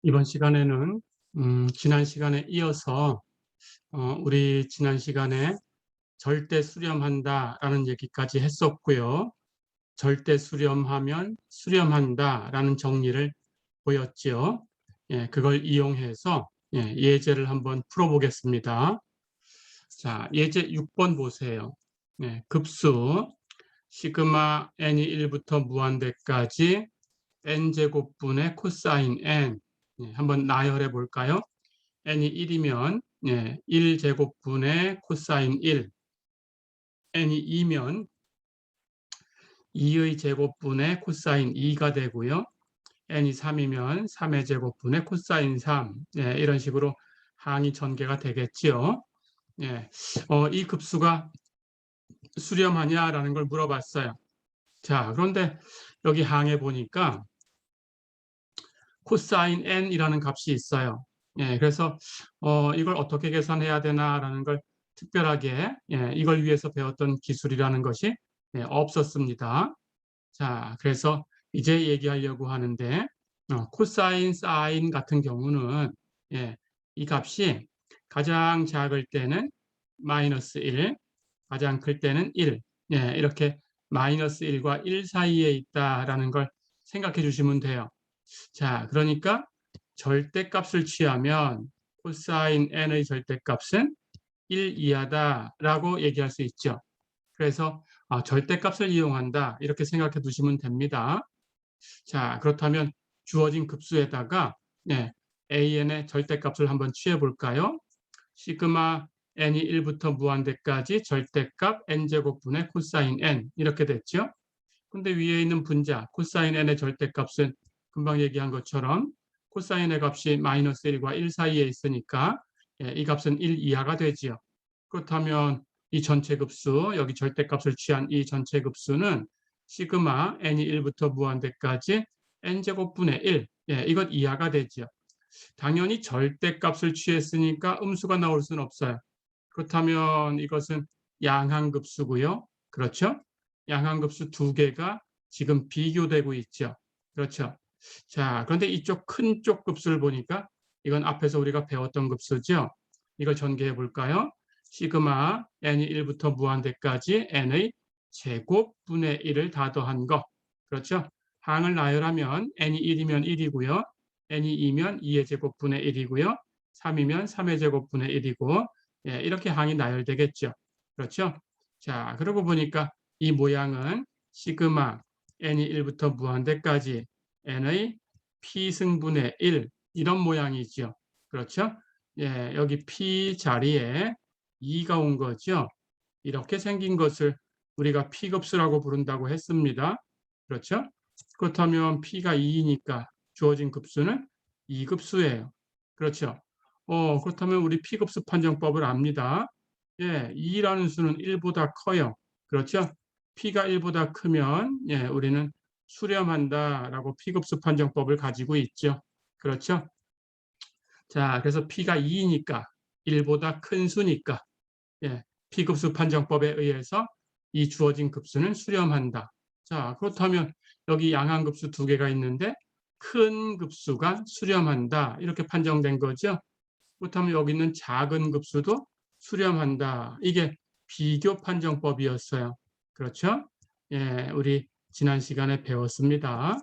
이번 시간에는 지난 시간에 이어서 우리 지난 시간에 절대 수렴한다라는 얘기까지 했었고요. 절대 수렴하면 수렴한다라는 정리를 보였지요. 예, 그걸 이용해서 예제를 한번 풀어보겠습니다. 자, 예제 6번 보세요. 급수 시그마 n이 1부터 무한대까지 n제곱분의 코사인 n 한번 나열해 볼까요? n이 1이면 1제곱분의 코사인 1, n이 2면 2의 제곱분의 코사인 2가 되고요. n이 3이면 3의 제곱분의 코사인 3, 이런 식으로 항이 전개가 되겠지요. 이 급수가 수렴하냐라는 걸 물어봤어요. 자, 그런데 여기 항에 보니까 코사인 n이라는 값이 있어요. 그래서 이걸 어떻게 계산해야 되나라는 걸 특별하게 이걸 위해서 배웠던 기술이라는 것이 없었습니다. 자, 그래서 이제 얘기하려고 하는데 코사인 사인 같은 경우는 이 값이 가장 작을 때는 마이너스 1, 가장 클 때는 1, 이렇게 마이너스 1과 1 사이에 있다라는 걸 생각해 주시면 돼요. 자, 그러니까 절대값을 취하면 코사인 n의 절대값은 1 이하다라고 얘기할 수 있죠. 그래서 절대값을 이용한다 이렇게 생각해 두시면 됩니다. 자, 그렇다면 주어진 급수에다가 an의 절대값을 한번 취해 볼까요? 시그마 n이 1부터 무한대까지 절대값 n제곱분의 코사인 n 이렇게 됐죠. 근데 위에 있는 분자 코사인 n의 절대값은 금방 얘기한 것처럼 코사인의 값이 마이너스 1과 1 사이에 있으니까 이 값은 1 이하가 되지요. 그렇다면 이 전체 급수, 여기 절대값을 취한 이 전체 급수는 시그마 n이 1부터 무한대까지 n제곱분의 1, 이것 이하가 되지요. 당연히 절대값을 취했으니까 음수가 나올 수는 없어요. 그렇다면 이것은 양항급수고요. 그렇죠? 양항급수 두 개가 지금 비교되고 있죠. 그렇죠? 자, 그런데 이쪽 큰 쪽 급수를 보니까 이건 앞에서 우리가 배웠던 급수죠. 이걸 전개해 볼까요? 시그마 n이 1부터 무한대까지 n의 제곱분의 1을 다 더한 거. 그렇죠? 항을 나열하면 n이 1이면 1이고요. n이 2면 2의 제곱분의 1이고요. 3이면 3의 제곱분의 1이고 이렇게 항이 나열되겠죠. 그렇죠? 자, 그러고 보니까 이 모양은 시그마 n이 1부터 무한대까지 n의 p승분의 1 이런 모양이죠. 그렇죠? 여기 p 자리에 2가 온 거죠. 이렇게 생긴 것을 우리가 p급수라고 부른다고 했습니다. 그렇죠? 그렇다면 p가 2이니까 주어진 급수는 2급수예요. 그렇죠? 그렇다면 우리 p급수 판정법을 압니다. 2라는 수는 1보다 커요. 그렇죠? p가 1보다 크면 우리는 수렴한다라고 p급수 판정법을 가지고 있죠. 그렇죠? 자, 그래서 p가 2이니까 1보다 큰 수니까 p급수 판정법에 의해서 이 주어진 급수는 수렴한다. 자, 그렇다면 여기 양항급수 두 개가 있는데 큰 급수가 수렴한다. 이렇게 판정된 거죠. 그렇다면 여기 있는 작은 급수도 수렴한다. 이게 비교 판정법이었어요. 그렇죠? 우리 지난 시간에 배웠습니다.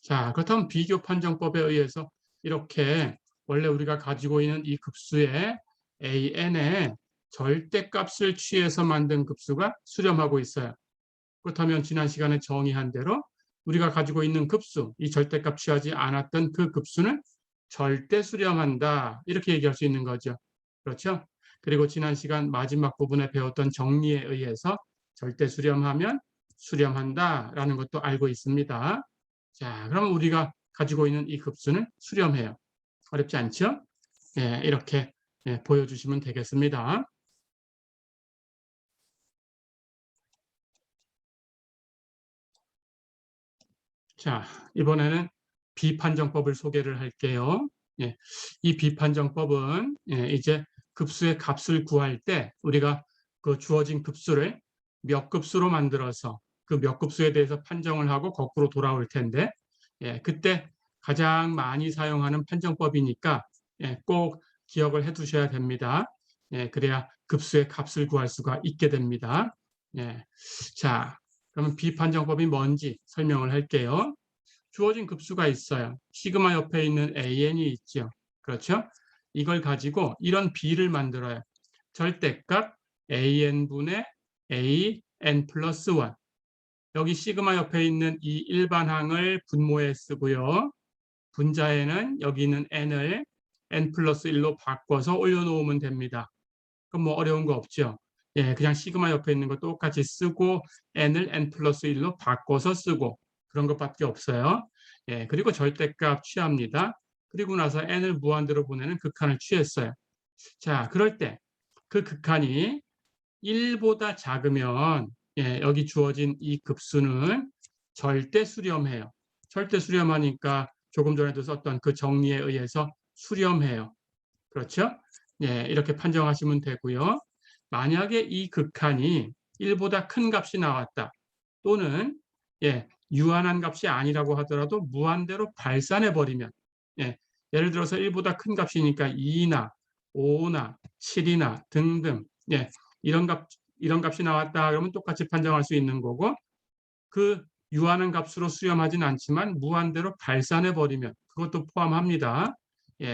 자, 그렇다면 비교 판정법에 의해서 이렇게 원래 우리가 가지고 있는 이 급수의 an의 절대값을 취해서 만든 급수가 수렴하고 있어요. 그렇다면 지난 시간에 정의한 대로 우리가 가지고 있는 급수, 이 절대값 취하지 않았던 그 급수는 절대 수렴한다. 이렇게 얘기할 수 있는 거죠. 그렇죠? 그리고 지난 시간 마지막 부분에 배웠던 정리에 의해서 절대 수렴하면 수렴한다라는 것도 알고 있습니다. 자, 그럼 우리가 가지고 있는 이 급수는 수렴해요. 어렵지 않죠? 이렇게 보여주시면 되겠습니다. 자, 이번에는 비판정법을 소개를 할게요. 이 비판정법은 이제 급수의 값을 구할 때 우리가 그 주어진 급수를 몇 급수로 만들어서 그 몇 급수에 대해서 판정을 하고 거꾸로 돌아올 텐데 그때 가장 많이 사용하는 판정법이니까 꼭 기억을 해 두셔야 됩니다. 그래야 급수의 값을 구할 수가 있게 됩니다. 자, 그러면 비판정법이 뭔지 설명을 할게요. 주어진 급수가 있어요. 시그마 옆에 있는 an이 있죠. 그렇죠? 이걸 가지고 이런 b를 만들어요. 절대값 an분의 an 플러스 1. 여기 시그마 옆에 있는 이 일반항을 분모에 쓰고요. 분자에는 여기 있는 n을 n 플러스 1로 바꿔서 올려놓으면 됩니다. 그럼 뭐 어려운 거 없죠? 그냥 시그마 옆에 있는 거 똑같이 쓰고 n을 n 플러스 1로 바꿔서 쓰고 그런 것밖에 없어요. 그리고 절대값 취합니다. 그리고 나서 n을 무한대로 보내는 극한을 취했어요. 자, 그럴 때 그 극한이 1보다 작으면 여기 주어진 이 급수는 절대 수렴해요. 절대 수렴하니까 조금 전에도 썼던 그 정리에 의해서 수렴해요. 그렇죠? 이렇게 판정하시면 되고요. 만약에 이 극한이 1보다 큰 값이 나왔다. 또는 유한한 값이 아니라고 하더라도 무한대로 발산해 버리면 예를 들어서 1보다 큰 값이니까 2나 5나 7이나 등등 이런 값이 나왔다 그러면 똑같이 판정할 수 있는 거고 그 유한한 값으로 수렴하진 않지만 무한대로 발산해 버리면 그것도 포함합니다.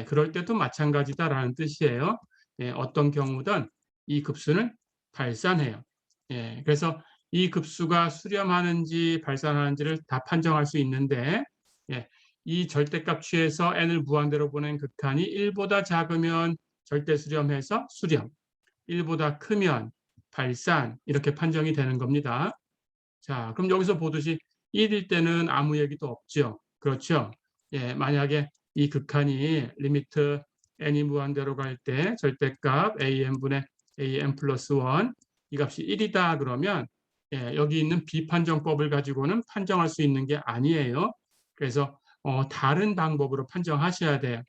그럴 때도 마찬가지다라는 뜻이에요. 어떤 경우든 이 급수는 발산해요. 그래서 이 급수가 수렴하는지 발산하는지를 다 판정할 수 있는데 이 절대값 취해서 n을 무한대로 보낸 극한이 1보다 작으면 절대 수렴해서 수렴, 1보다 크면 발산 이렇게 판정이 되는 겁니다. 자, 그럼 여기서 보듯이 1일 때는 아무 얘기도 없죠. 그렇죠? 만약에 이 극한이 리미트 n이 무한대로 갈 때 절대값 an분의 an 플러스 1, 이 값이 1이다 그러면 여기 있는 비판정법을 가지고는 판정할 수 있는 게 아니에요. 그래서 다른 방법으로 판정하셔야 돼요.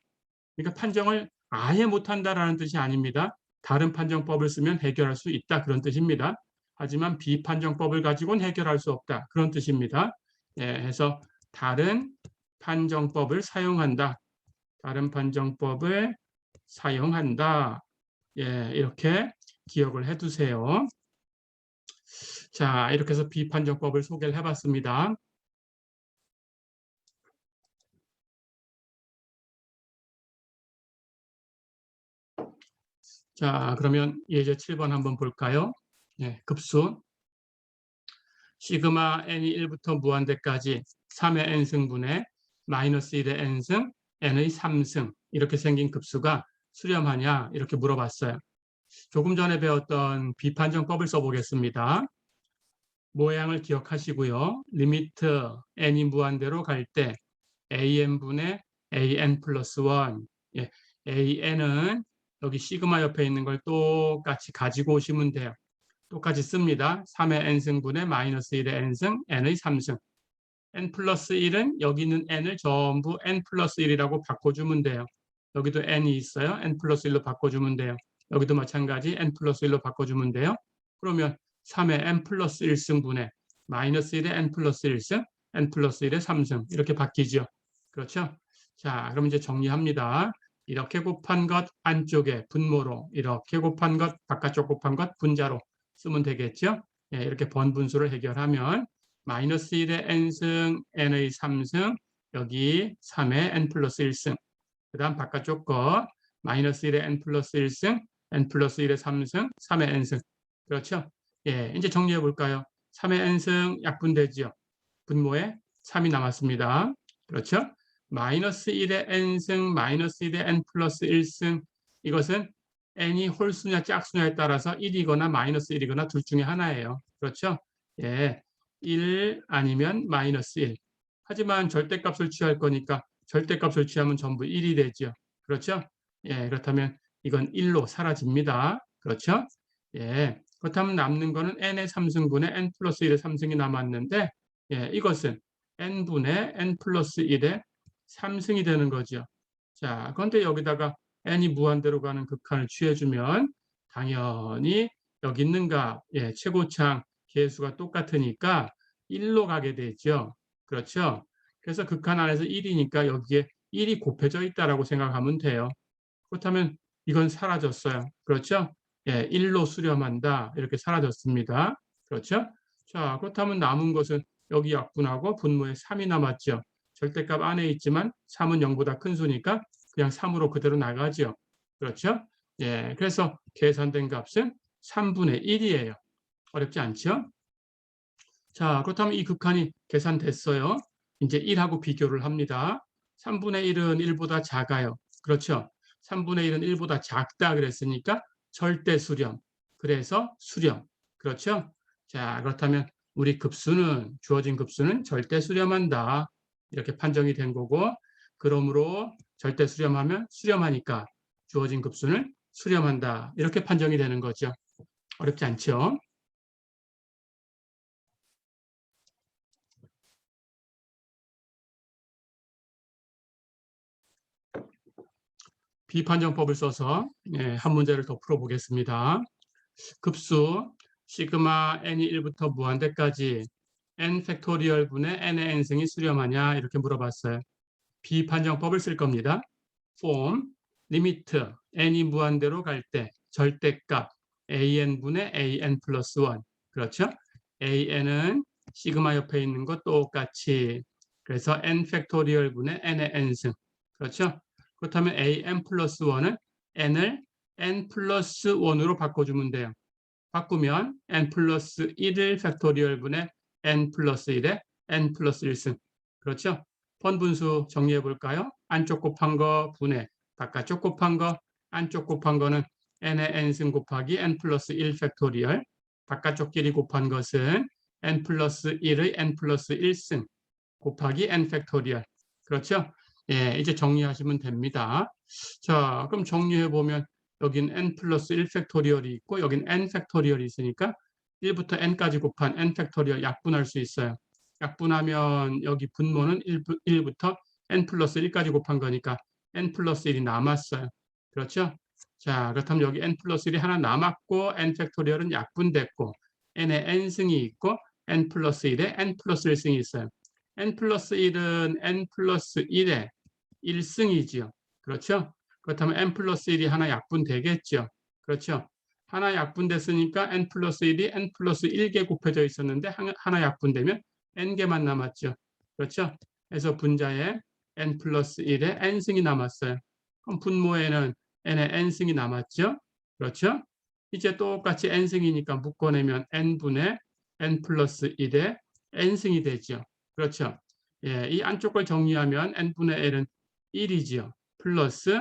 그러니까 판정을 아예 못한다라는 뜻이 아닙니다. 다른 판정법을 쓰면 해결할 수 있다 그런 뜻입니다. 하지만 비판정법을 가지고는 해결할 수 없다 그런 뜻입니다. 해서 다른 판정법을 사용한다. 다른 판정법을 사용한다. 이렇게 기억을 해두세요. 자, 이렇게 해서 비판정법을 소개를 해봤습니다. 자, 그러면 예제 7번 한번 볼까요? 급수. 시그마 n이 1부터 무한대까지 3의 n승분의 마이너스 1의 n승, n의 3승 이렇게 생긴 급수가 수렴하냐 이렇게 물어봤어요. 조금 전에 배웠던 비판정법을 써보겠습니다. 모양을 기억하시고요. 리미트 n이 무한대로 갈 때 an분의 an 플러스 1 an은 여기 시그마 옆에 있는 걸 똑같이 가지고 오시면 돼요. 똑같이 씁니다. 3의 n승분의 마이너스 1의 n승, n의 3승. n 플러스 1은 여기 있는 n을 전부 n 플러스 1이라고 바꿔주면 돼요. 여기도 n이 있어요. n 플러스 1로 바꿔주면 돼요. 여기도 마찬가지 n 플러스 1로 바꿔주면 돼요. 그러면 3의 n 플러스 1승분의 마이너스 1의 n 플러스 1승, n 플러스 1의 3승 이렇게 바뀌죠. 그렇죠? 자, 그럼 이제 정리합니다. 이렇게 곱한 것 안쪽에 분모로, 이렇게 곱한 것 바깥쪽 곱한 것 분자로 쓰면 되겠죠? 이렇게 번분수를 해결하면 마이너스 1의 n승, n의 3승, 여기 3의 n 플러스 1승. 그 다음 바깥쪽 거 마이너스 1의 n 플러스 1승, n 플러스 1의 3승, 3의 n승. 그렇죠? 이제 정리해 볼까요? 3의 n승 약분되죠? 분모에 3이 남았습니다. 그렇죠? 마이너스 1의 n승, 마이너스 1의 n 플러스 1승 이것은 n이 홀수냐 짝수냐에 따라서 1이거나 마이너스 1이거나 둘 중에 하나예요. 그렇죠? 1 아니면 마이너스 1. 하지만 절대값을 취할 거니까 절대값을 취하면 전부 1이 되죠. 그렇죠? 그렇다면 이건 1로 사라집니다. 그렇죠? 그렇다면 남는 거는 n의 3승분의 n 플러스 1의 3승이 남았는데 이것은 n분의 n 플러스 1의 3승이 되는 거죠. 자, 그런데 여기다가 n이 무한대로 가는 극한을 취해주면 당연히 여기 있는 값, 최고창 개수가 똑같으니까 1로 가게 되죠. 그렇죠? 그래서 극한 안에서 1이니까 여기에 1이 곱해져 있다라고 생각하면 돼요. 그렇다면 이건 사라졌어요. 그렇죠? 예, 1로 수렴한다. 이렇게 사라졌습니다. 그렇죠? 자, 그렇다면 남은 것은 여기 약분하고 분모에 3이 남았죠. 절대값 안에 있지만 3은 0보다 큰 수니까 그냥 3으로 그대로 나가죠. 그렇죠? 예, 그래서 계산된 값은 3분의 1이에요. 어렵지 않죠? 자, 그렇다면 이 극한이 계산됐어요. 이제 1하고 비교를 합니다. 3분의 1은 1보다 작아요. 그렇죠? 3분의 1은 1보다 작다 그랬으니까 절대 수렴. 그래서 수렴. 그렇죠? 자, 그렇다면 우리 급수는, 주어진 급수는 절대 수렴한다. 이렇게 판정이 된 거고, 그러므로 절대 수렴하면 수렴하니까 주어진 급수는 수렴한다. 이렇게 판정이 되는 거죠. 어렵지 않죠? 비판정법을 써서 한 문제를 더 풀어보겠습니다. 급수 시그마 n이 1부터 무한대까지 n 팩토리얼 분의 n의 n승이 수렴하냐 이렇게 물어봤어요. 비판정법을 쓸 겁니다. 폼 리미트 n이 무한대로 갈 때 절대값 an분의 an 플러스 1 그렇죠? an은 시그마 옆에 있는 것 똑같이 그래서 n 팩토리얼 분의 n의 n승 그렇죠? 그렇다면 an 플러스 1은 n을 n 플러스 1으로 바꿔주면 돼요. 바꾸면 n 플러스 1을 팩토리얼 분의 n 플러스 1에 n 플러스 1승 그렇죠? 번분수 정리해 볼까요? 안쪽 곱한 거 분의 바깥쪽 곱한 거 안쪽 곱한 거는 n의 n승 곱하기 n 플러스 1 팩토리얼 바깥쪽끼리 곱한 것은 n 플러스 1의 n 플러스 1승 곱하기 n 팩토리얼 그렇죠? 예, 이제 정리하시면 됩니다. 자, 그럼 정리해 보면 여긴 n 플러스 1 팩토리얼이 있고 여긴 n 팩토리얼이 있으니까 1부터 n까지 곱한 n 팩토리얼 약분할 수 있어요. 약분하면 여기 분모는 1부터 n 플러스 1까지 곱한 거니까 n 플러스 1이 남았어요. 그렇죠? 자, 그렇다면 여기 n 플러스 1이 하나 남았고 n 팩토리얼은 약분됐고 n에 n승이 있고 n 플러스 1에 n 플러스 1승이 있어요. n 플러스 1은 n 플러스 1에 1승이지요. 그렇죠? 그렇다면 n 플러스 1이 하나 약분되겠죠. 그렇죠? 하나 약분됐으니까 n 플러스 1이 n 플러스 1개 곱해져 있었는데 하나 약분되면 n개만 남았죠. 그렇죠? 그래서 분자에 n 플러스 1에 n승이 남았어요. 그럼 분모에는 n의 n승이 남았죠. 그렇죠? 이제 똑같이 n승이니까 묶어내면 n분의 n 플러스 1에 n승이 되죠. 그렇죠? 예, 이 안쪽을 정리하면 n분의 l은 1이지요. 플러스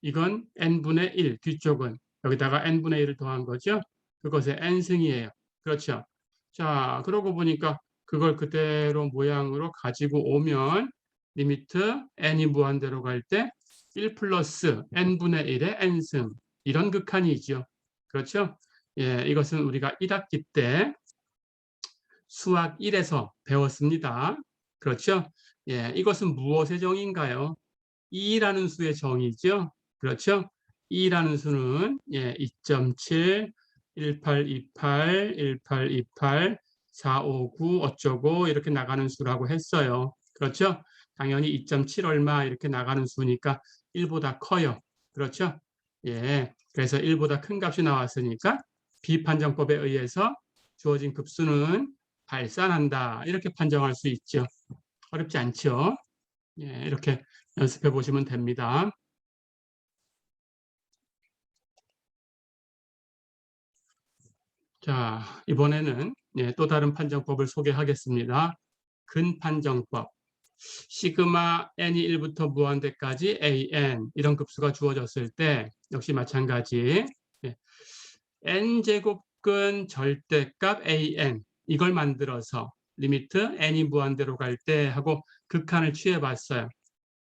이건 n분의 1, 뒤쪽은 여기다가 n분의 1을 더한 거죠. 그것의 n승이에요. 그렇죠? 자, 그러고 보니까 그걸 그대로 모양으로 가지고 오면 리미트 n이 무한대로 갈 때 1 플러스 n분의 1의 n승 이런 극한이죠. 그렇죠? 예, 이것은 우리가 1학기 때 수학 1에서 배웠습니다. 그렇죠? 예, 이것은 무엇의 정의인가요? 2라는 수의 정의죠. 그렇죠? 2라는 수는 2.7, 1828, 1828, 459 어쩌고 이렇게 나가는 수라고 했어요. 그렇죠? 당연히 2.7 얼마 이렇게 나가는 수니까 1보다 커요. 그렇죠? 예, 그래서 1보다 큰 값이 나왔으니까 비판정법에 의해서 주어진 급수는 발산한다. 이렇게 판정할 수 있죠. 어렵지 않죠? 예, 이렇게 연습해 보시면 됩니다. 자, 이번에는 또 다른 판정법을 소개하겠습니다. 근판정법. 시그마 n이 1부터 무한대까지 an 이런 급수가 주어졌을 때 역시 마찬가지 n제곱근 절대값 an 이걸 만들어서 리미트 n이 무한대로 갈 때 하고 극한을 취해봤어요.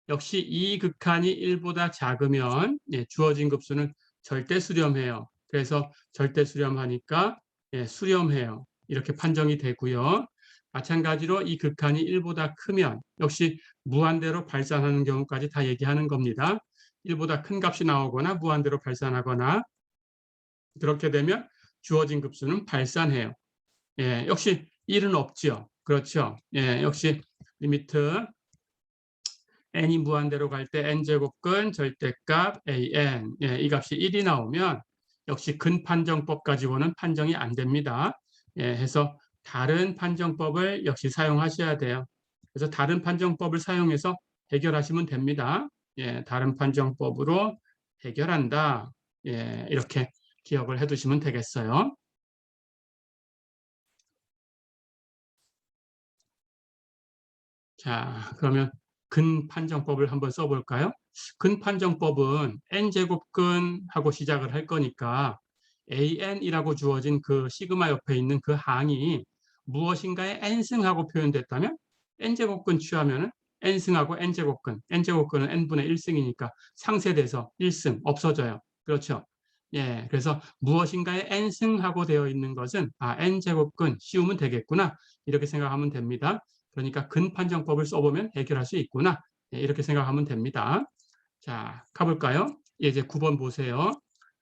역시 이 극한이 1보다 작으면 주어진 급수는 절대 수렴해요. 그래서 절대 수렴하니까 수렴해요. 이렇게 판정이 되고요. 마찬가지로 이 극한이 1보다 크면 역시 무한대로 발산하는 경우까지 다 얘기하는 겁니다. 1보다 큰 값이 나오거나 무한대로 발산하거나 그렇게 되면 주어진 급수는 발산해요. 역시 1은 없죠. 그렇죠. 역시 리미트 n이 무한대로 갈 때 n제곱근 절대값 an, 예, 이 값이 1이 나오면 역시 근판정법 가지고는 판정이 안 됩니다. 예, 해서 다른 판정법을 역시 사용하셔야 돼요. 그래서 다른 판정법을 사용해서 해결하시면 됩니다. 예, 다른 판정법으로 해결한다. 예, 이렇게 기억을 해두시면 되겠어요. 자, 그러면 근판정법을 한번 써볼까요? 근판정법은 n제곱근하고 시작을 할 거니까 an이라고 주어진 그 시그마 옆에 있는 그 항이 무엇인가의 n승하고 표현됐다면 n제곱근 취하면 n승하고 n제곱근, n제곱근은 n분의 1승이니까 상쇄돼서 1승 없어져요. 그렇죠? 예, 그래서 무엇인가의 n승하고 되어 있는 것은 n제곱근 씌우면 되겠구나 이렇게 생각하면 됩니다. 그러니까 근판정법을 써보면 해결할 수 있구나. 네, 이렇게 생각하면 됩니다. 자, 가볼까요? 예, 이제 9번 보세요.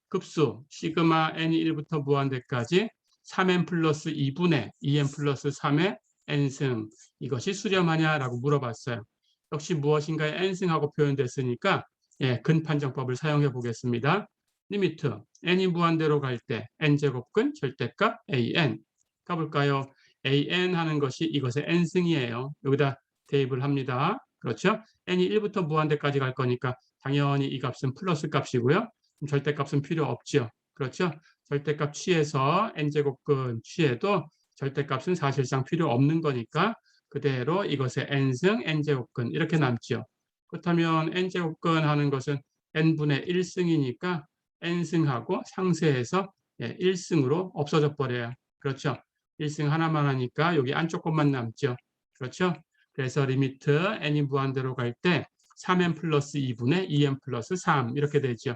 급수 시그마 n이 1부터 무한대까지 3n 플러스 2분의 2n 플러스 3의 n승 이것이 수렴하냐라고 물어봤어요. 역시 무엇인가의 n승하고 표현됐으니까 예, 근판정법을 사용해 보겠습니다. 리미트 n이 무한대로 갈 때 n제곱근 절대값 an 가볼까요? an 하는 것이 이것의 n승이에요. 여기다 대입을 합니다. 그렇죠? n이 1부터 무한대까지 갈 거니까 당연히 이 값은 플러스 값이고요. 절대값은 필요 없죠. 그렇죠? 절대값 취해서 n제곱근 취해도 절대값은 사실상 필요 없는 거니까 그대로 이것의 n승 n제곱근 이렇게 남죠. 그렇다면 n제곱근 하는 것은 n분의 1승이니까 n승하고 상쇄해서 1승으로 없어져 버려요. 그렇죠? 1승 하나만 하니까 여기 안쪽 것만 남죠. 그렇죠? 그래서 리미트 n이 무한대로 갈 때 3n 플러스 2분의 2n 플러스 3 이렇게 되죠.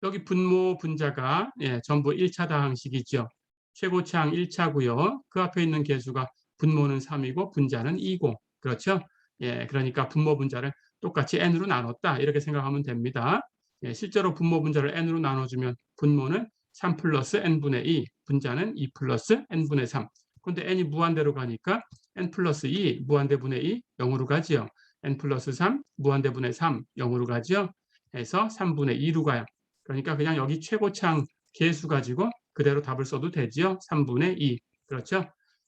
여기 분모 분자가 전부 1차 다항식이죠. 최고차항 1차고요. 그 앞에 있는 개수가 분모는 3이고 분자는 2고 그렇죠? 예, 그러니까 분모 분자를 똑같이 n으로 나눴다 이렇게 생각하면 됩니다. 예, 실제로 분모 분자를 n으로 나눠주면 분모는 3 플러스 n분의 2, 분자는 2 플러스 n분의 3. 그런데 n이 무한대로 가니까 n 플러스 2 무한대분의 2 0으로 가지요. n 플러스 3 무한대분의 3 0으로 가지요. 해서 3분의 2로 가요. 그러니까 그냥 여기 최고차항 개수 가지고 그대로 답을 써도 되지요. 3분의 2. 그렇죠?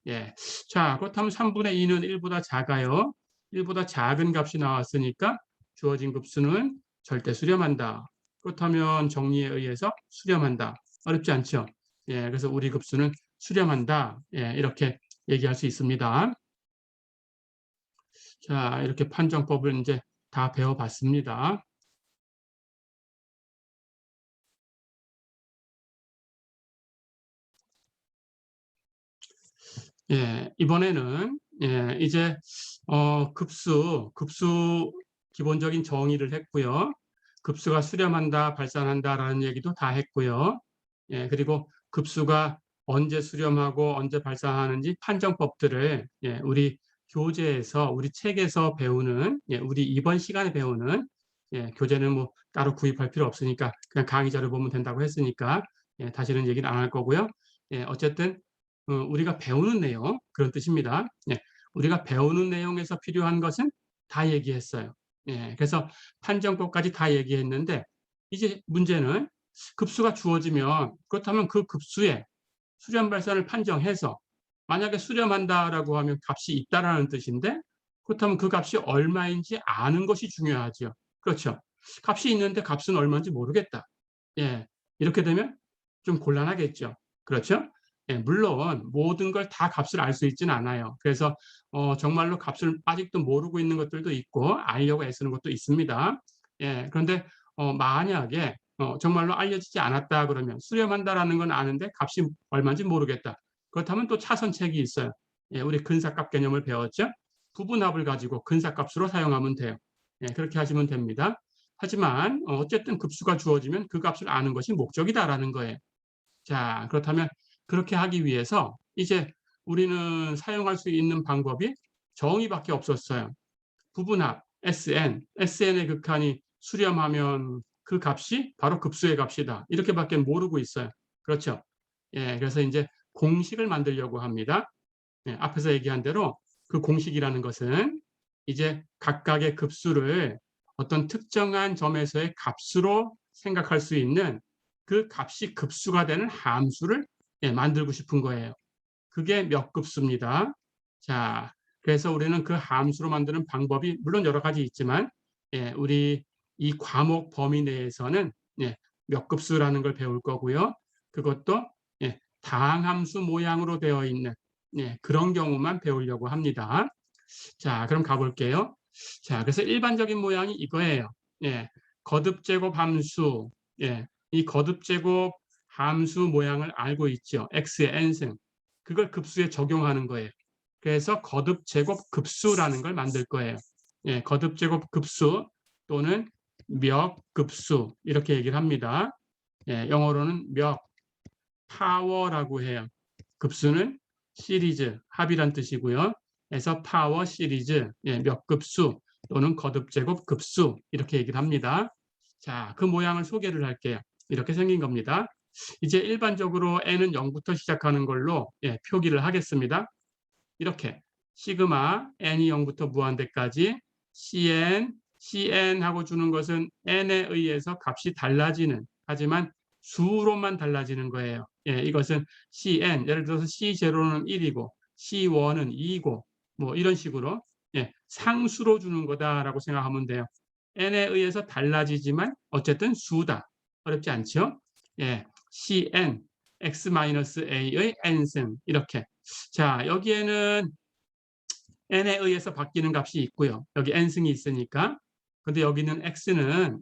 예. 자, 그렇다면 3분의 2는 1보다 작아요. 1보다 작은 값이 나왔으니까 주어진 급수는 절대 수렴한다. 그렇다면 정리에 의해서 수렴한다. 어렵지 않죠? 예, 그래서 우리 급수는 수렴한다. 예, 이렇게 얘기할 수 있습니다. 자, 이렇게 판정법을 이제 다 배워봤습니다. 예, 이번에는 이제 급수 기본적인 정의를 했고요. 급수가 수렴한다, 발산한다라는 얘기도 다 했고요. 예, 그리고 급수가 언제 수렴하고 언제 발산하는지 판정법들을 우리 교재에서 우리 책에서 배우는 우리 이번 시간에 배우는 교재는 뭐 따로 구입할 필요 없으니까 그냥 강의자를 보면 된다고 했으니까 다시는 얘기는 안 할 거고요. 어쨌든 우리가 배우는 내용 그런 뜻입니다. 우리가 배우는 내용에서 필요한 것은 다 얘기했어요. 그래서 판정법까지 다 얘기했는데 이제 문제는 급수가 주어지면 그렇다면 그 급수에 수렴 발산을 판정해서 만약에 수렴한다라고 하면 값이 있다라는 뜻인데 그렇다면 그 값이 얼마인지 아는 것이 중요하죠. 그렇죠. 값이 있는데 값은 얼마인지 모르겠다. 이렇게 되면 좀 곤란하겠죠. 그렇죠? 물론 모든 걸 다 값을 알 수 있지는 않아요. 그래서 정말로 값을 아직도 모르고 있는 것들도 있고 알려고 애쓰는 것도 있습니다. 그런데 만약에 정말로 알려지지 않았다 그러면 수렴한다라는 건 아는데 값이 얼마인지 모르겠다. 그렇다면 또 차선책이 있어요. 우리 근사값 개념을 배웠죠. 부분합을 가지고 근사값으로 사용하면 돼요. 그렇게 하시면 됩니다. 하지만 어쨌든 급수가 주어지면 그 값을 아는 것이 목적이다라는 거예요. 자, 그렇다면 그렇게 하기 위해서 이제 우리는 사용할 수 있는 방법이 정의밖에 없었어요. 부분합, SN의 극한이 수렴하면 그 값이 바로 급수의 값이다. 이렇게밖에 모르고 있어요. 그렇죠? 그래서 이제 공식을 만들려고 합니다. 앞에서 얘기한 대로 그 공식이라는 것은 이제 각각의 급수를 어떤 특정한 점에서의 값으로 생각할 수 있는 그 값이 급수가 되는 함수를 만들고 싶은 거예요. 그게 몇 급수입니다. 자, 그래서 우리는 그 함수로 만드는 방법이 물론 여러 가지 있지만 우리 이 과목 범위 내에서는 몇 급수라는 걸 배울 거고요. 그것도 다항함수 모양으로 되어 있는 그런 경우만 배우려고 합니다. 자, 그럼 가볼게요. 자, 그래서 일반적인 모양이 이거예요. 거듭제곱 함수. 이 거듭제곱 함수 모양을 알고 있죠. x의 n승. 그걸 급수에 적용하는 거예요. 그래서 거듭제곱 급수라는 걸 만들 거예요. 거듭제곱 급수 또는 몇 급수 이렇게 얘기를 합니다. 영어로는 몇 파워라고 해요. 급수는 시리즈, 합이란 뜻이고요. 그래서 파워 시리즈, 몇 급수 또는 거듭제곱 급수 이렇게 얘기를 합니다. 자, 그 모양을 소개를 할게요. 이렇게 생긴 겁니다. 이제 일반적으로 n은 0부터 시작하는 걸로 표기를 하겠습니다. 이렇게 시그마 n이 0부터 무한대까지 cn 하고 주는 것은 n에 의해서 값이 달라지는, 하지만 수로만 달라지는 거예요. 이것은 cn, 예를 들어서 c0는 1이고 c1은 2이고 뭐 이런 식으로 상수로 주는 거다라고 생각하면 돼요. n에 의해서 달라지지만 어쨌든 수다. 어렵지 않죠? cn, x-a의 n승 이렇게. 자, 여기에는 n에 의해서 바뀌는 값이 있고요. 여기 n승이 있으니까. 근데 여기는 x는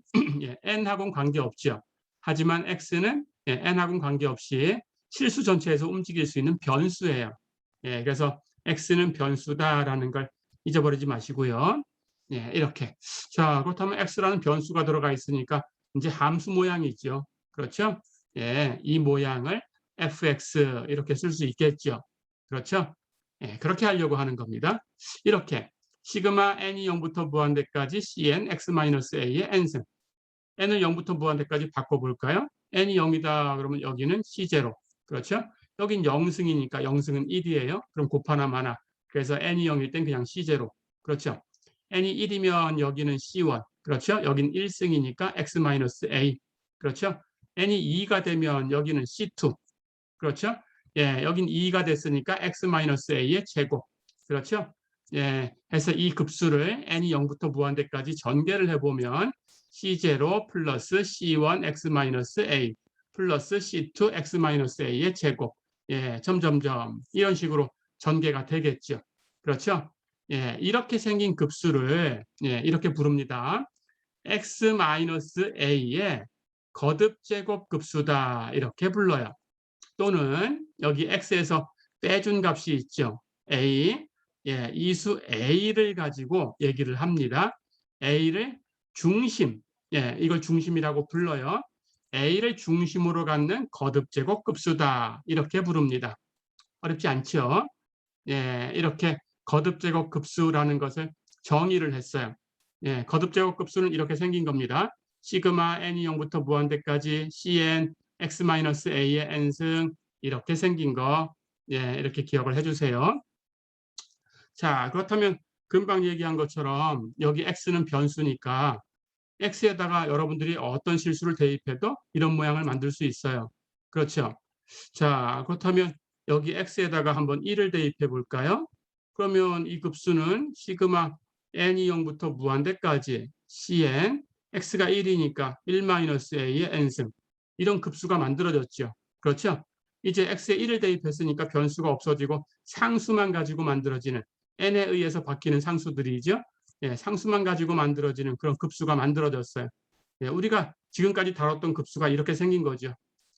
n하고는 관계없죠. 하지만 x는 n하고는 관계없이 실수 전체에서 움직일 수 있는 변수예요. 그래서 x는 변수다라는 걸 잊어버리지 마시고요. 이렇게. 자, 그렇다면 x라는 변수가 들어가 있으니까 이제 함수 모양이 있죠. 그렇죠? 이 모양을 fx 이렇게 쓸 수 있겠죠. 그렇죠? 그렇게 하려고 하는 겁니다. 이렇게 시그마 n이 0부터 무한대까지 cn x-a의 n승. n을 0부터 무한대까지 바꿔볼까요? n이 0이다 그러면 여기는 c0. 그렇죠? 여긴 0승이니까 0승은 1이에요. 그럼 곱하나 마나. 그래서 n이 0일 땐 그냥 c0. 그렇죠? n이 1이면 여기는 c1. 그렇죠? 여긴 1승이니까 x-a. 그렇죠? n이 2가 되면 여기는 c2. 그렇죠? 여긴 2가 됐으니까 x-a의 제곱. 그렇죠? 해서 이 급수를 n이 0부터 무한대까지 전개를 해보면 c0 플러스 c1 x-a 플러스 c2 x-a의 제곱. 점점점 이런 식으로 전개가 되겠죠. 그렇죠? 이렇게 생긴 급수를 이렇게 부릅니다. x-a의 거듭제곱 급수다 이렇게 불러요. 또는 여기 x에서 빼준 값이 있죠. a, 이수 a를 가지고 얘기를 합니다. a를 중심, 이걸 중심이라고 불러요. a를 중심으로 갖는 거듭제곱 급수다 이렇게 부릅니다. 어렵지 않죠? 이렇게 거듭제곱 급수라는 것을 정의를 했어요. 거듭제곱 급수는 이렇게 생긴 겁니다. 시그마 n이 0부터 무한대까지 cn x-a의 n승 이렇게 생긴 거 이렇게 기억을 해주세요. 자, 그렇다면 금방 얘기한 것처럼 여기 x는 변수니까 x에다가 여러분들이 어떤 실수를 대입해도 이런 모양을 만들 수 있어요. 그렇죠? 자, 그렇다면 여기 x에다가 한번 1을 대입해 볼까요? 그러면 이 급수는 시그마 n이 0부터 무한대까지 cn x가 1이니까 1-a의 n승 이런 급수가 만들어졌죠. 그렇죠? 이제 x에 1을 대입했으니까 변수가 없어지고 상수만 가지고 만들어지는 n에 의해서 바뀌는 상수들이죠. 상수만 가지고 만들어지는 그런 급수가 만들어졌어요. 우리가 지금까지 다뤘던 급수가 이렇게 생긴 거죠.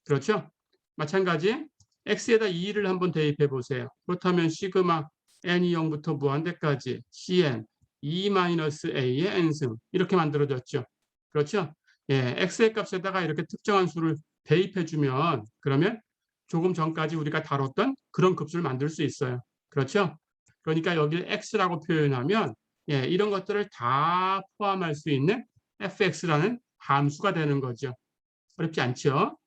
그렇죠? 마찬가지 x에다 2를 한번 대입해 보세요. 그렇다면 시그마 n이 0부터 무한대까지 cn 2-a의 n승 이렇게 만들어졌죠. 그렇죠? x의 값에다가 이렇게 특정한 수를 대입해주면 그러면 조금 전까지 우리가 다뤘던 그런 급수를 만들 수 있어요. 그렇죠? 그러니까 여기를 x라고 표현하면 이런 것들을 다 포함할 수 있는 fx라는 함수가 되는 거죠. 어렵지 않죠?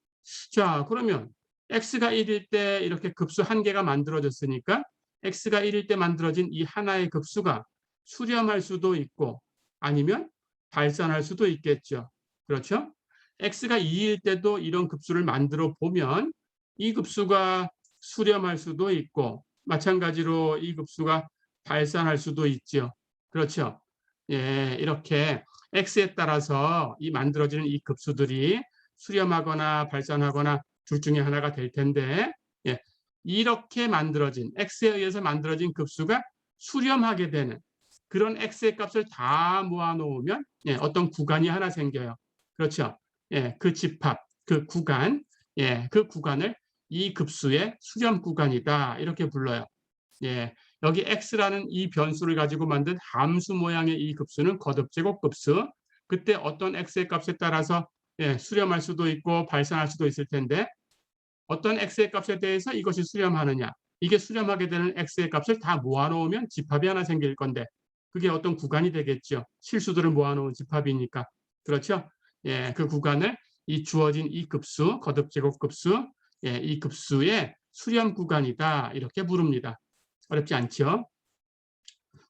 자, 그러면 x가 1일 때 이렇게 급수 한 개가 만들어졌으니까 x가 1일 때 만들어진 이 하나의 급수가 수렴할 수도 있고 아니면 발산할 수도 있겠죠. 그렇죠? x가 2일 때도 이런 급수를 만들어 보면 이 급수가 수렴할 수도 있고 마찬가지로 이 급수가 발산할 수도 있죠. 그렇죠? 예, 이렇게 x에 따라서 이 만들어지는 이 급수들이 수렴하거나 발산하거나 둘 중에 하나가 될 텐데, 예, 이렇게 만들어진 x에 의해서 만들어진 급수가 수렴하게 되는 그런 x의 값을 다 모아놓으면 예, 어떤 구간이 하나 생겨요. 그렇죠? 예, 그 집합, 그 구간, 예, 그 구간을 이 급수의 수렴 구간이다 이렇게 불러요. 예, 여기 x라는 이 변수를 가지고 만든 함수 모양의 이 급수는 거듭제곱 급수. 그때 어떤 x의 값에 따라서 예, 수렴할 수도 있고 발산할 수도 있을 텐데 어떤 x의 값에 대해서 이것이 수렴하느냐. 이게 수렴하게 되는 x의 값을 다 모아놓으면 집합이 하나 생길 건데 그게 어떤 구간이 되겠죠. 실수들을 모아놓은 집합이니까. 그렇죠? 예, 그 구간을 이 주어진 이 급수, 거듭제곱 급수, 예, 이 급수의 수렴 구간이다. 이렇게 부릅니다. 어렵지 않죠?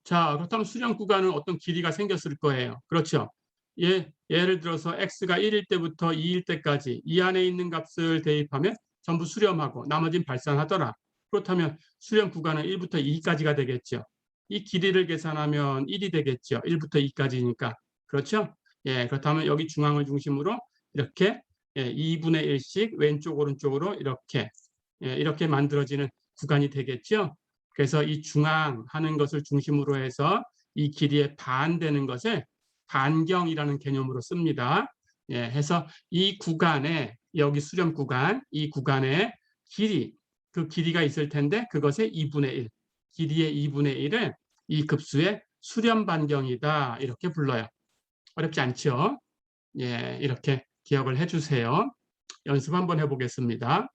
자, 그렇다면 수렴 구간은 어떤 길이가 생겼을 거예요. 그렇죠? 예를 들어서 x가 1일 때부터 2일 때까지 이 안에 있는 값을 대입하면 전부 수렴하고 나머지는 발산하더라. 그렇다면 수렴 구간은 1부터 2까지가 되겠죠. 이 길이를 계산하면 1이 되겠죠. 1부터 2까지니까. 그렇죠? 예, 그렇다면 여기 중앙을 중심으로 이렇게 예, 2분의 1씩 왼쪽 오른쪽으로 이렇게 예, 이렇게 만들어지는 구간이 되겠죠. 그래서 이 중앙 하는 것을 중심으로 해서 이 길이의 반 되는 것을 반경이라는 개념으로 씁니다. 예, 해서 이 구간에 여기 수렴 구간, 이 구간에 길이, 그 길이가 있을 텐데 그것의 2분의 1, 길이의 2분의 1을 이 급수의 수렴 반경이다 이렇게 불러요. 어렵지 않죠? 예, 이렇게 기억을 해주세요. 연습 한번 해보겠습니다.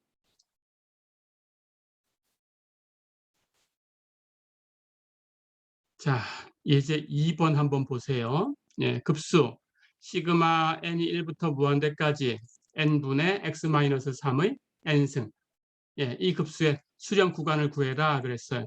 자, 이제 2번 한번 보세요. 예, 급수 시그마 n이 1부터 무한대까지 n분의 x-3의 n승. 예, 이 급수의 수렴 구간을 구해라 그랬어요.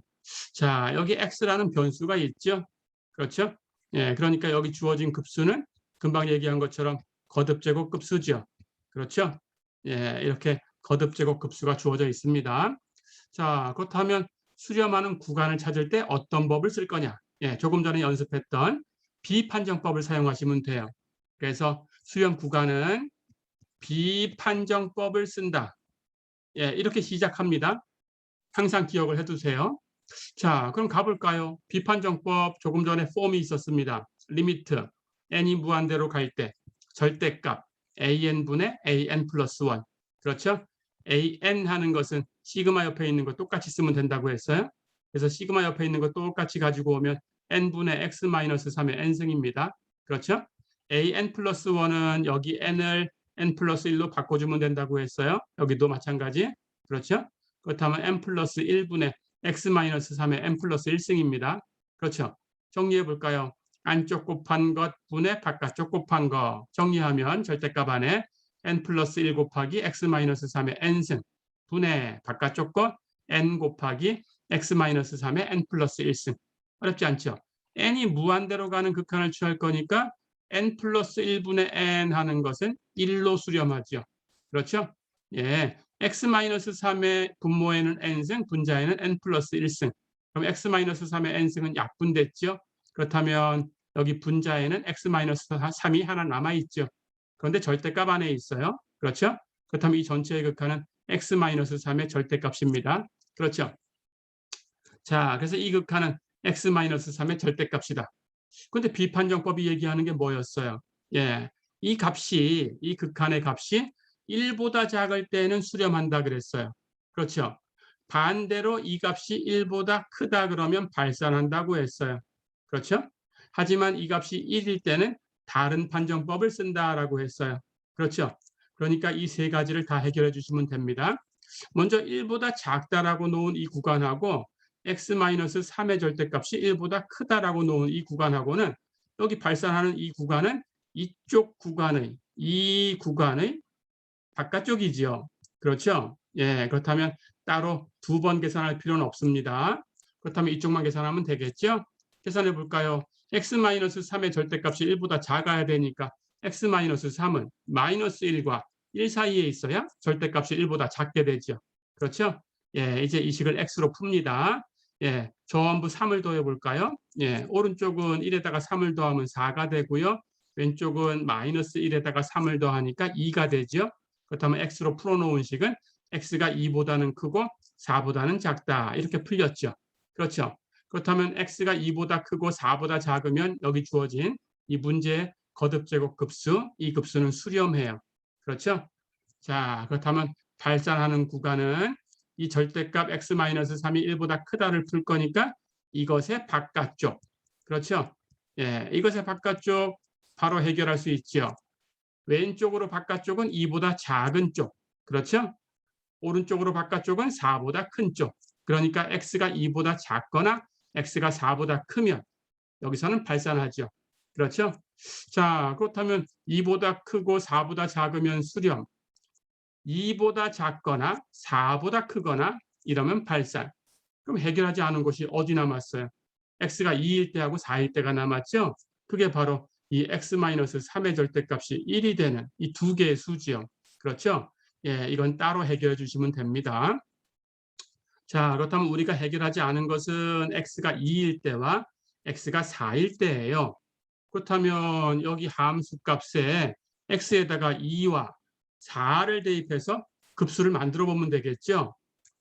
자, 여기 x라는 변수가 있죠. 그렇죠? 예, 그러니까 여기 주어진 급수는 금방 얘기한 것처럼 거듭제곱 급수죠. 그렇죠? 예, 이렇게 거듭제곱 급수가 주어져 있습니다. 자, 그렇다면 수렴하는 구간을 찾을 때 어떤 법을 쓸 거냐? 예, 조금 전에 연습했던 비판정법을 사용하시면 돼요. 그래서 수렴 구간은 비판정법을 쓴다. 예, 이렇게 시작합니다. 항상 기억을 해두세요. 자, 그럼 가볼까요? 비판정법 조금 전에 폼이 있었습니다. 리미트 n이 무한대로 갈 때 절대값 an분의 an 플러스 1. 그렇죠? an 하는 것은 시그마 옆에 있는 거 똑같이 쓰면 된다고 했어요. 그래서 시그마 옆에 있는 거 똑같이 가지고 오면 n분의 x-3의 n승입니다. 그렇죠? an 플러스 1은 여기 n을 n 플러스 1로 바꿔주면 된다고 했어요. 여기도 마찬가지. 그렇죠? 그렇다면 n 플러스 1분의 x-3의 n 플러스 1승입니다. 그렇죠? 정리해 볼까요? 안쪽 곱한 것 분의 바깥쪽 곱한 거 정리하면 절대값 안에 n 플러스 1 곱하기 x-3의 n승 분의 바깥쪽 것 n 곱하기 x-3의 n 플러스 1승. 어렵지 않죠? n이 무한대로 가는 극한을 취할 거니까 n 플러스 1분의 n 하는 것은 1로 수렴하죠. 그렇죠? 예, x-3의 분모에는 n승, 분자에는 n 플러스 1승. 그럼 x-3의 n승은 약분됐죠? 그렇다면 여기 분자에는 x-3이 하나 남아있죠. 그런데 절대값 안에 있어요. 그렇죠? 그렇다면 이 전체의 극한은 x-3의 절대값입니다. 그렇죠? 자, 그래서 이 극한은 x-3의 절대값이다. 그런데 비판정법이 얘기하는 게 뭐였어요? 예, 이 값이, 이 극한의 값이 1보다 작을 때는 수렴한다 그랬어요. 그렇죠? 반대로 이 값이 1보다 크다 그러면 발산한다고 했어요. 그렇죠? 하지만 이 값이 1일 때는 다른 판정법을 쓴다라고 했어요. 그렇죠? 그러니까 이 세 가지를 다 해결해 주시면 됩니다. 먼저 1보다 작다라고 놓은 이 구간하고 x-3의 절대값이 1보다 크다라고 놓은 이 구간하고는 여기 발산하는 이 구간은 이쪽 구간의 이 구간의 바깥쪽이지요. 그렇죠? 예, 그렇다면 따로 두 번 계산할 필요는 없습니다. 그렇다면 이쪽만 계산하면 되겠죠? 계산해 볼까요? x-3의 절대값이 1보다 작아야 되니까 x-3은 마이너스 1과 1 사이에 있어야 절대값이 1보다 작게 되죠. 그렇죠? 예, 이제 이 식을 x로 풉니다. 예, 전부 3을 더해 볼까요? 예, 오른쪽은 1에다가 3을 더하면 4가 되고요. 왼쪽은 마이너스 1에다가 3을 더하니까 2가 되죠. 그렇다면 x로 풀어놓은 식은 x가 2보다는 크고 4보다는 작다. 이렇게 풀렸죠. 그렇죠. 그렇다면 x가 2보다 크고 4보다 작으면 여기 주어진 이 문제의 거듭제곱 급수, 이 급수는 수렴해요. 그렇죠? 자, 그렇다면 발산하는 구간은 이 절대값 x-3이 1보다 크다를 풀 거니까 이것의 바깥쪽. 그렇죠? 예, 이것의 바깥쪽 바로 해결할 수 있죠. 왼쪽으로 바깥쪽은 2보다 작은 쪽. 그렇죠? 오른쪽으로 바깥쪽은 4보다 큰 쪽. 그러니까 x가 2보다 작거나 x가 4보다 크면 여기서는 발산하죠. 그렇죠? 자, 그렇다면 2보다 크고 4보다 작으면 수렴. 2보다 작거나 4보다 크거나 이러면 발산. 그럼 해결하지 않은 것이 어디 남았어요? x가 2일 때하고 4일 때가 남았죠? 그게 바로 이 x-3의 절대값이 1이 되는 이 두 개의 수지요. 그렇죠? 예, 이건 따로 해결해 주시면 됩니다. 자, 그렇다면 우리가 해결하지 않은 것은 x가 2일 때와 x가 4일 때예요. 그렇다면 여기 함수 값에 x에다가 2와 4를 대입해서 급수를 만들어 보면 되겠죠.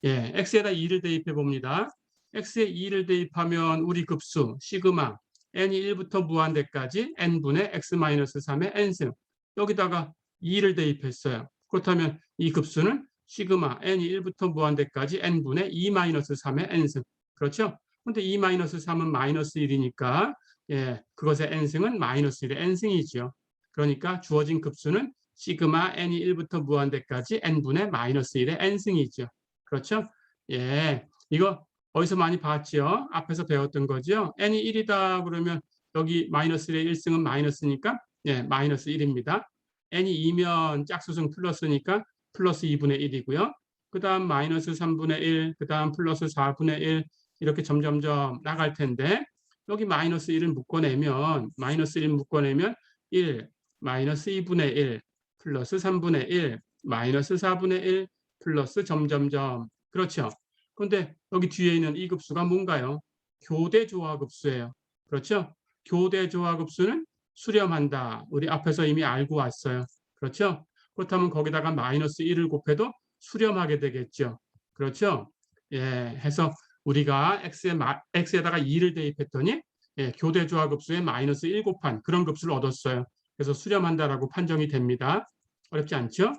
예, x에다 2를 대입해 봅니다. x에 2를 대입하면 우리 급수 시그마 n이 1부터 무한대까지 n분의 x-3의 n승 여기다가 2를 대입했어요. 그렇다면 이 급수는 시그마 n이 1부터 무한대까지 n분의 2-3의 n승. 그렇죠? 근데 2-3은 마이너스 1이니까 예, 그것의 n승은 마이너스 1의 n승이죠. 그러니까 주어진 급수는 시그마 n이 1부터 무한대까지 n분의 마이너스 1의 n승이죠. 그렇죠? 예, 이거 어디서 많이 봤죠? 앞에서 배웠던 거죠. n이 1이다 그러면 여기 마이너스 1의 1승은 마이너스니까 예, 마이너스 1입니다. n이 2면 짝수승 플러스니까 플러스 2분의 1이고요. 그 다음 마이너스 3분의 1, 그 다음 플러스 4분의 1 이렇게 점점점 나갈 텐데 여기 마이너스 1을 묶어내면 마이너스 1 묶어내면 1, 마이너스 2분의 1, 플러스 3분의 1, 마이너스 4분의 1, 플러스 점점점. 그렇죠. 그런데 여기 뒤에 있는 이 급수가 뭔가요? 교대 조화급수예요. 그렇죠? 교대 조화급수는 수렴한다. 우리 앞에서 이미 알고 왔어요. 그렇죠? 그렇다면 거기다가 마이너스 1을 곱해도 수렴하게 되겠죠. 그렇죠? 예, 해서 우리가 x에다가 2를 대입했더니 예, 교대 조화급수에 마이너스 1 곱한 그런 급수를 얻었어요. 그래서 수렴한다라고 판정이 됩니다. 어렵지 않죠?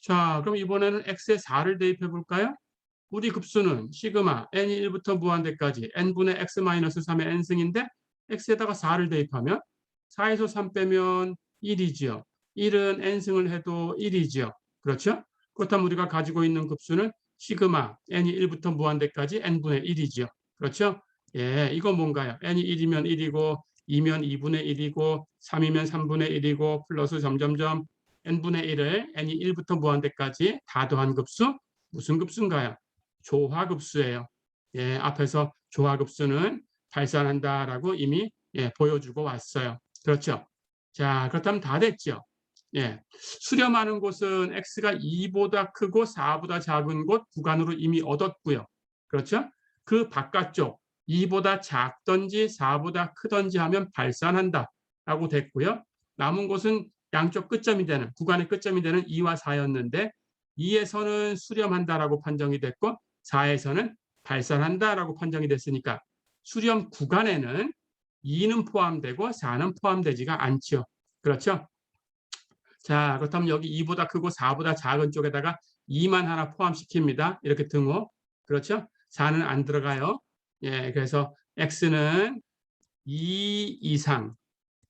자, 그럼 이번에는 x에 4를 대입해 볼까요? 우리 급수는 시그마 n이 1부터 무한대까지 n분의 x-3의 n승인데 x에다가 4를 대입하면 4에서 3 빼면 1이지요. 1은 n승을 해도 1이지요. 그렇죠? 그렇다면 우리가 가지고 있는 급수는 시그마 n이 1부터 무한대까지 n분의 1이지요. 그렇죠? 예, 이거 뭔가요? n이 1이면 1이고 2면 2분의 1이고 3이면 3분의 1이고 플러스 점점점 n분의 1을 n이 1부터 무한대까지 다 더한 급수 무슨 급수인가요? 조화급수예요. 예, 앞에서 조화급수는 발산한다라고 이미 예, 보여주고 왔어요. 그렇죠? 자, 그렇다면 다 됐죠? 예, 수렴하는 곳은 x가 2보다 크고 4보다 작은 곳 구간으로 이미 얻었고요. 그렇죠? 그 바깥쪽 2보다 작든지 4보다 크든지 하면 발산한다라고 됐고요. 남은 곳은 양쪽 끝점이 되는 구간의 끝점이 되는 2와 4였는데 2에서는 수렴한다라고 판정이 됐고 4에서는 발산한다라고 판정이 됐으니까 수렴 구간에는 2는 포함되고 4는 포함되지가 않죠. 그렇죠? 자, 그렇다면 여기 2보다 크고 4보다 작은 쪽에다가 2만 하나 포함시킵니다. 이렇게 등호. 그렇죠? 4는 안 들어가요. 예, 그래서 x는 2 이상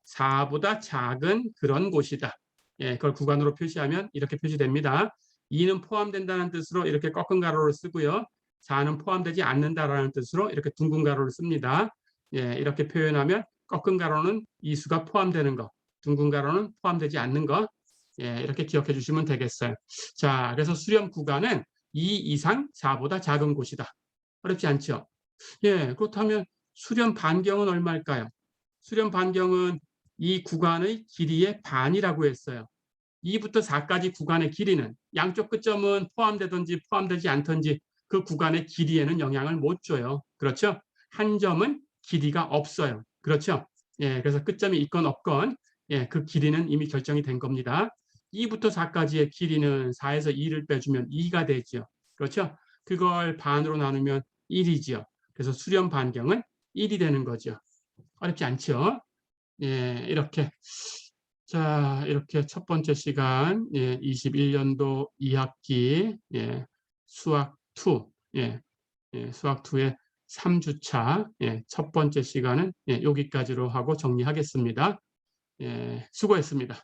4보다 작은 그런 곳이다. 예, 그걸 구간으로 표시하면 이렇게 표시됩니다. 2는 포함된다는 뜻으로 이렇게 꺾은 가로를 쓰고요. 4는 포함되지 않는다라는 뜻으로 이렇게 둥근 가로를 씁니다. 예, 이렇게 표현하면 꺾은 가로는 이 수가 포함되는 거, 둥근 가로는 포함되지 않는 거. 예, 이렇게 기억해 주시면 되겠어요. 자, 그래서 수렴 구간은 2 이상 4보다 작은 곳이다. 어렵지 않죠? 예, 그렇다면 수렴 반경은 얼마일까요? 수렴 반경은 이 구간의 길이의 반이라고 했어요. 2부터 4까지 구간의 길이는 양쪽 끝점은 포함되든지 포함되지 않든지 그 구간의 길이에는 영향을 못 줘요. 그렇죠? 한 점은 길이가 없어요. 그렇죠? 예, 그래서 끝점이 있건 없건 예, 그 길이는 이미 결정이 된 겁니다. 2부터 4까지의 길이는 4에서 2를 빼주면 2가 되죠. 그렇죠? 그걸 반으로 나누면 1이죠. 그래서 수렴 반경은 1이 되는 거죠. 어렵지 않죠? 예, 이렇게. 자, 이렇게 첫 번째 시간, 예, 21년도 2학기, 예, 수학 2, 예, 예, 수학 2의 3주차, 예, 첫 번째 시간은 예, 여기까지로 하고 정리하겠습니다. 예, 수고했습니다.